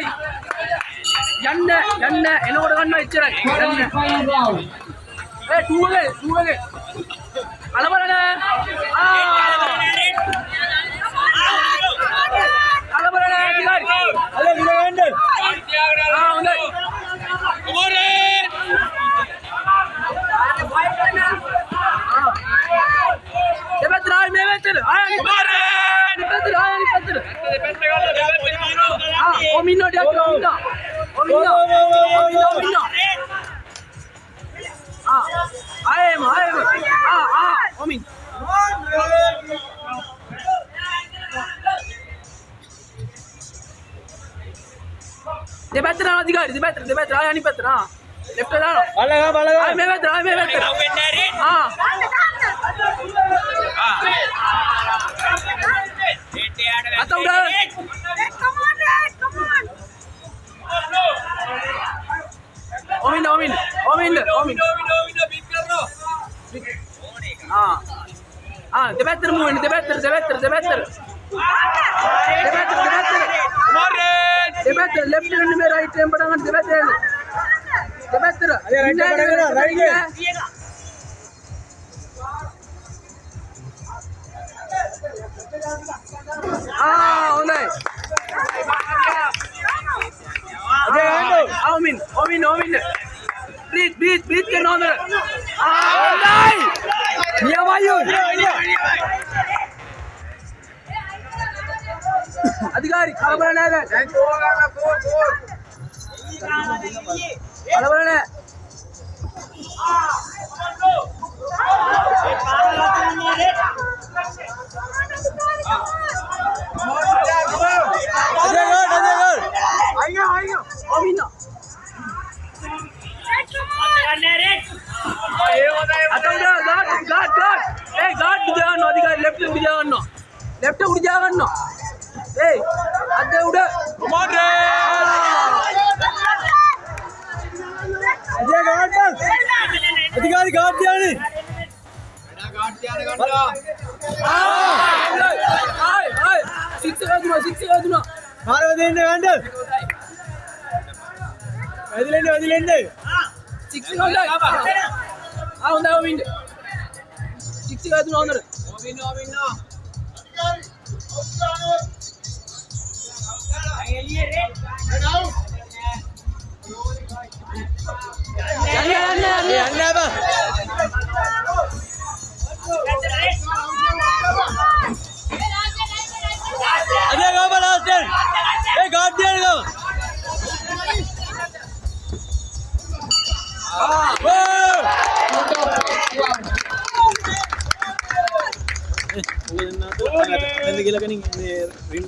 අධිකාරි යන්න එනකොට ගන්න එච්චරයි යන්න ඒ ටූගේ කලබල නෑ කලබල නෑ අධිකාරි අද ගිරවන්න හොඳයි දෙපැත්තට ආයි මේ පැත්තට ආයි දෙපැත්තට ඔමින්න ටිකක් ඔමින්න ආයෙම ඔමින් දෙපැත්තට අධිකාරි දෙපැත්තට ආයි අනිත් පැත්තට ලෙෆ්ට් එක දානවා බලගා ආයි මේ පැත්තට අත උඩ ओमिन देबेत्तर मूवमेंट देबेत्तर लेफ्ट हैंड में राइट हैंड पड़ांगा देबेत्तर अरे राइट पड़ेगा राइट ओने ओमिन ब्रीथ के नो अंदर अधिकारी खलबलने लेफ्ट उड़ जागन्नो ए अदे उड़ अजय गार्ड पर अधिकारी गार्ड दिया नहीं हाय सिक्स का दुना मार वदिलेंडे गांडल वदिलेंडे सिक्स का उंदा ओमिन सिक्स का दुना उंदर ओमिन gila kan ini ring